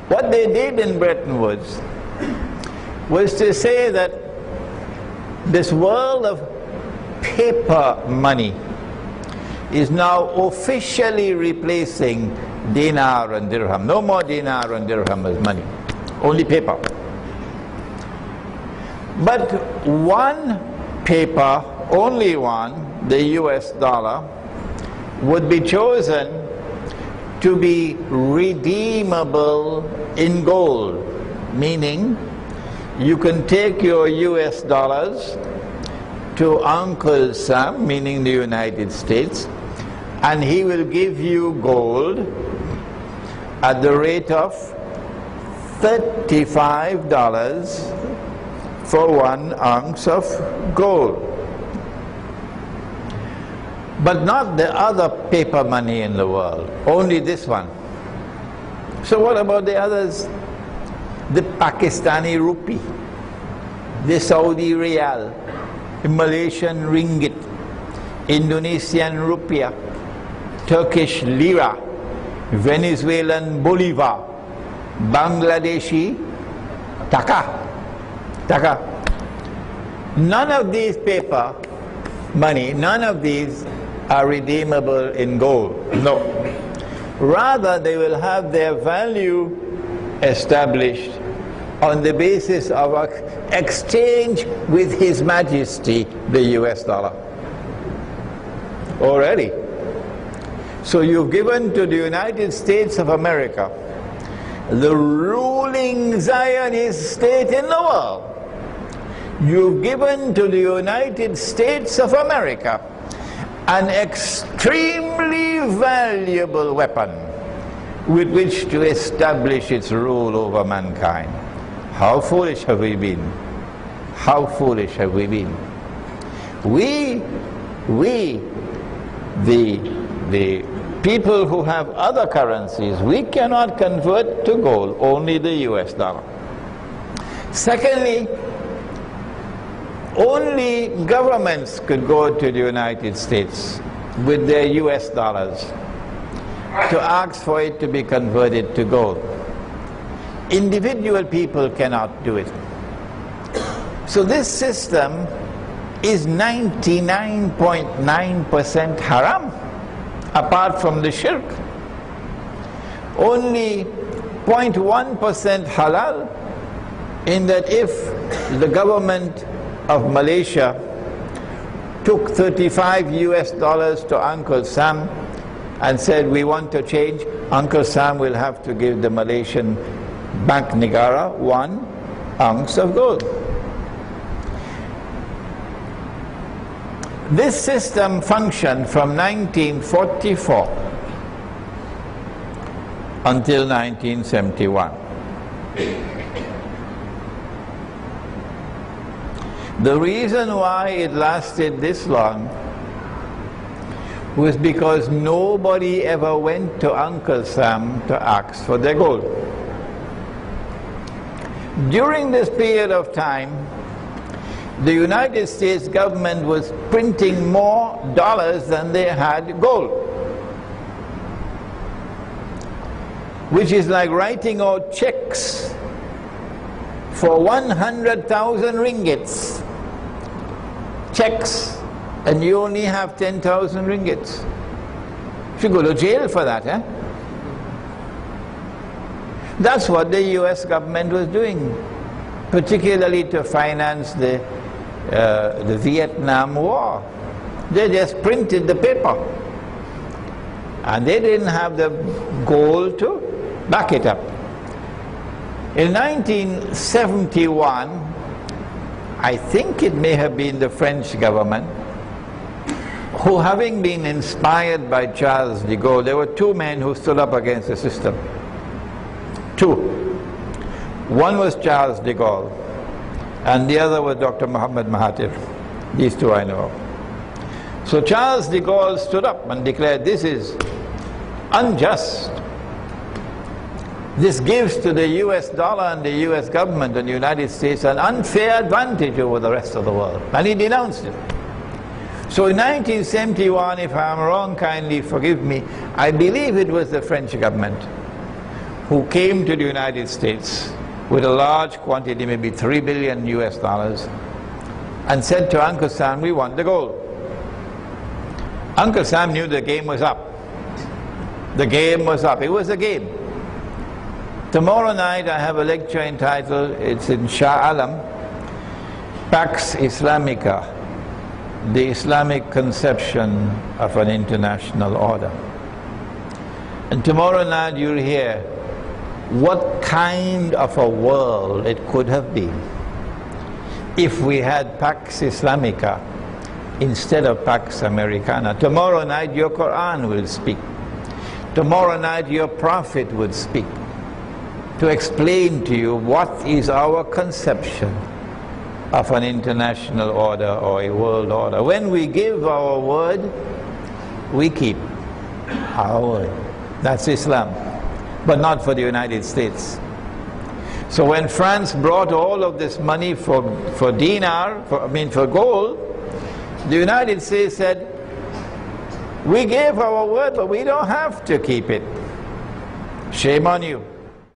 What they did in Bretton Woods was to say that this world of paper money is now officially replacing dinar and dirham. No more dinar and dirham as money, only paper. But one paper, only one, the US dollar, would be chosen to be redeemable in gold, meaning you can take your US dollars to Uncle Sam, meaning the United States, and he will give you gold at the rate of $35 for 1 ounce of gold. But not the other paper money in the world, only this one. So what about the others? The Pakistani rupee, the Saudi riyal, the Malaysian ringgit, Indonesian rupiah, Turkish lira, Venezuelan bolivar, Bangladeshi taka. None of these paper money, none of these are redeemable in gold. No. Rather, they will have their value established on the basis of an exchange with His Majesty, the US dollar. Already. So you've given to the United States of America, the ruling Zionist state in the world, you've given to the United States of America an extremely valuable weapon with which to establish its rule over mankind. How foolish have we been? How foolish have we been? The people who have other currencies, we cannot convert to gold, only the US dollar. Secondly, only governments could go to the United States with their US dollars to ask for it to be converted to gold. Individual people cannot do it. So this system is 99.9% haram, apart from the shirk. Only 0.1% halal, in that if the government of Malaysia took 35 US dollars to Uncle Sam and said, we want to change, Uncle Sam will have to give the Malaysian Bank Negara 1 ounce of gold. This system functioned from 1944 until 1971. The reason why it lasted this long was because nobody ever went to Uncle Sam to ask for their gold. During this period of time, the United States government was printing more dollars than they had gold, which is like writing out checks for 100,000 ringgits. Checks, and you only have 10,000 ringgits. You should go to jail for that, eh? That's what the US government was doing, particularly to finance the Vietnam War. They just printed the paper, and they didn't have the gold to back it up. In 1971, I think it may have been the French government, who, having been inspired by Charles de Gaulle, there were two men who stood up against the system. Two. One was Charles de Gaulle, and the other was Dr. Muhammad Mahathir. These two I know of. So Charles de Gaulle stood up and declared, this is unjust. This gives to the US dollar and the US government and the United States an unfair advantage over the rest of the world. And he denounced it. So in 1971, if I'm wrong, kindly forgive me, I believe it was the French government who came to the United States with a large quantity, maybe $3 billion US, and said to Uncle Sam, we want the gold. Uncle Sam knew the game was up. The game was up. It was a game. Tomorrow night I have a lecture entitled, it's in Shah Alam, Pax Islamica, the Islamic conception of an international order. And tomorrow night you'll hear what kind of a world it could have been if we had Pax Islamica instead of Pax Americana. Tomorrow night your Quran will speak. Tomorrow night your Prophet would speak to explain to you what is our conception of an international order or a world order. When we give our word, we keep our word. That's Islam, but not for the United States. So when France brought all of this money for dinar, for gold, the United States said, we gave our word, but we don't have to keep it. Shame on you.